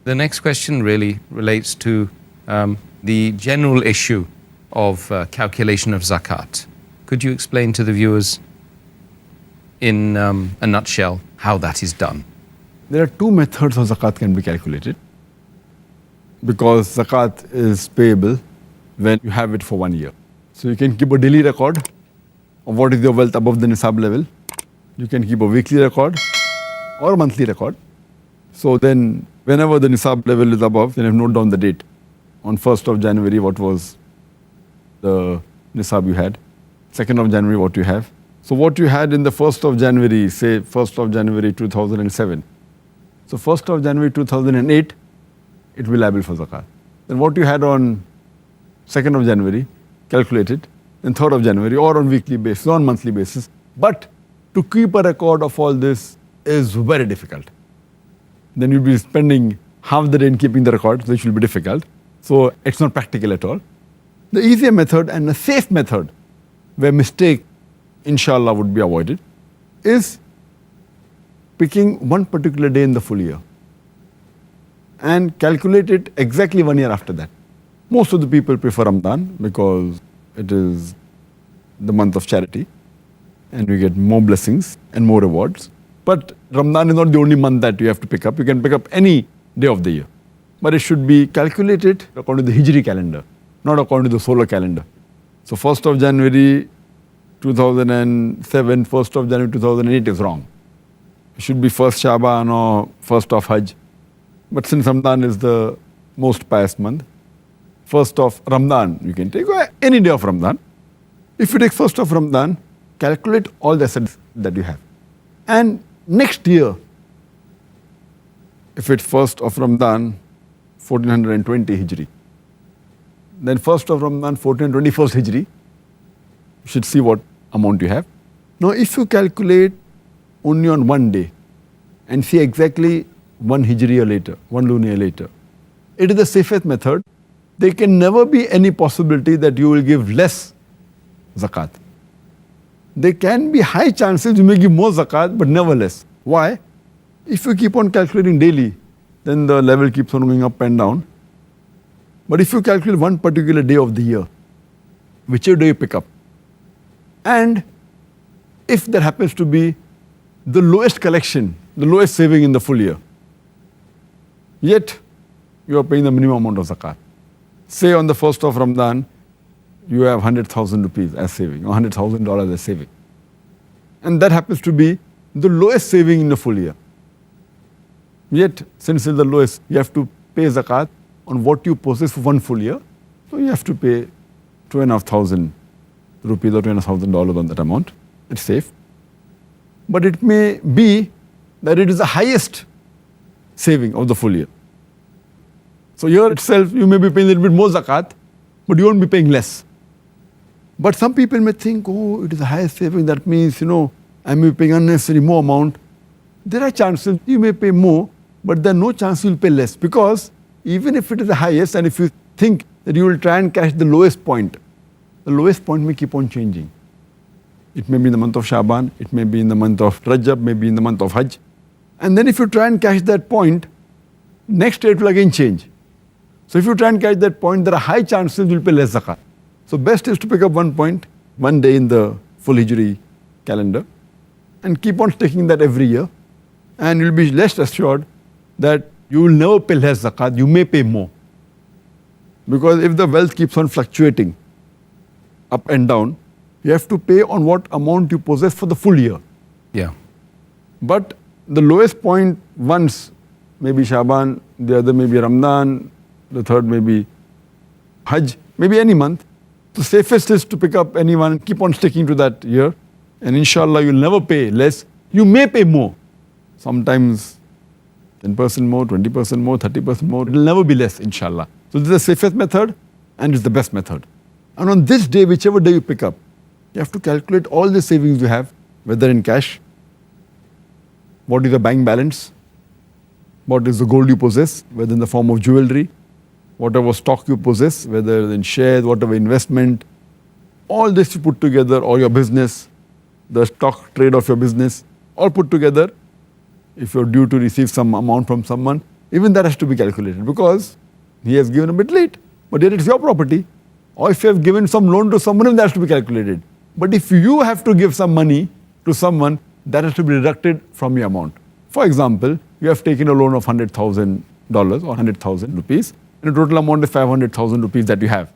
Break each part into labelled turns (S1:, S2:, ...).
S1: The next question really relates to the general issue of calculation of zakat. Could you explain to the viewers in a nutshell how that is done?
S2: There are two methods of zakat can be calculated, because zakat is payable when you have it for 1 year. So you can keep a daily record of what is your wealth above the nisab level. You can keep a weekly record or a monthly record. So then whenever the nisab level is above, then you note down the date. On 1st of January, what was the nisab you had? 2nd of January, what you have. So what you had in the 1st of January, say 1st of January 2007. So 1st of January 2008, it will be liable for zakat. Then what you had on 2nd of January, calculate it. Then 3rd of January, or on weekly basis, or on monthly basis. But to keep a record of all this is very difficult. Then you'll be spending half the day in keeping the record, which will be difficult. So it's not practical at all. The easier method and the safe method, where mistake, inshallah, would be avoided, is picking one particular day in the full year and calculate it exactly 1 year after that. Most of the people prefer Ramadan because it is the month of charity and you get more blessings and more rewards. But Ramadan is not the only month that you have to pick up. You can pick up any day of the year. But it should be calculated according to the Hijri calendar, not according to the solar calendar. So 1st of January 2007, 1st of January 2008 is wrong. It should be 1st Shaban or 1st of Hajj. But since Ramadan is the most pious month, 1st of Ramadan, you can take any day of Ramadan. If you take 1st of Ramadan, calculate all the assets that you have. And next year, if it's 1st of Ramadan, 1420 Hijri, then 1st of Ramadan, 1421st Hijri, you should see what amount you have. Now, if you calculate only on one day and see exactly 1 Hijri year later, 1 lunar year later, it is the safest method. There can never be any possibility that you will give less zakat. There can be high chances you may give more zakat, but never less. Why? If you keep on calculating daily, then the level keeps on going up and down. But if you calculate one particular day of the year, whichever day you pick up, and if there happens to be the lowest collection, the lowest saving in the full year, yet you are paying the minimum amount of zakat. Say on the 1st of Ramadan, you have 100,000 rupees as saving, or $100,000 as saving. And that happens to be the lowest saving in the full year. Yet, since it's the lowest, you have to pay zakat on what you possess for one full year. So you have to pay 2,500 rupees or $2,500 on that amount. It's safe. But it may be that it is the highest saving of the full year. So here itself, you may be paying a little bit more zakat, but you won't be paying less. But some people may think, oh, it is the highest saving. That means, I may be paying unnecessary more amount. There are chances you may pay more, but there are no chance you will pay less. Because even if it is the highest, and if you think that you will try and catch the lowest point may keep on changing. It may be in the month of Shaban, it may be in the month of Rajab, maybe in the month of Hajj. And then if you try and catch that point, next year it will again change. So if you try and catch that point, there are high chances you will pay less zakat. So best is to pick up one point, one day in the full Hijri calendar, and keep on taking that every year. And you'll be less assured that you will never pay less zakat, you may pay more. Because if the wealth keeps on fluctuating up and down, you have to pay on what amount you possess for the full year.
S1: Yeah.
S2: But the lowest point once, maybe Shaban, the other may be Ramadan, the third may be Hajj, maybe any month. The safest is to pick up any one, keep on sticking to that year, and inshallah you'll never pay less. You may pay more. Sometimes 10% more, 20% more, 30% more. It will never be less, inshallah. So this is the safest method and it's the best method. And on this day, whichever day you pick up, you have to calculate all the savings you have, whether in cash, what is the bank balance, what is the gold you possess, whether in the form of jewelry, whatever stock you possess, whether in shares, whatever investment, all this you put together, or your business, the stock trade of your business, all put together. If you're due to receive some amount from someone, even that has to be calculated because he has given a bit late, but yet it's your property. Or if you have given some loan to someone, that has to be calculated. But if you have to give some money to someone, that has to be deducted from your amount. For example, you have taken a loan of $100,000 or 100,000 rupees, and the total amount is 500,000 rupees that you have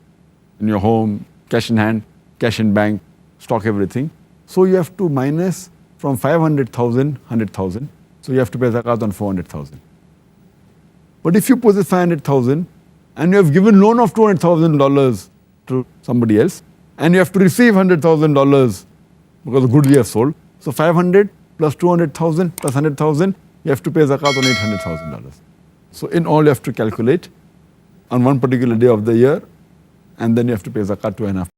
S2: in your home, cash in hand, cash in bank, stock, everything. So you have to minus from 500,000, 100,000. So you have to pay zakat on 400,000. But if you possess 500,000 and you have given loan of $200,000 to somebody else, and you have to receive $100,000 because the goods you have sold, so 500 plus 200,000 plus 100,000, you have to pay zakat on $800,000. So in all, you have to calculate on one particular day of the year, and then you have to pay zakat 2.5%.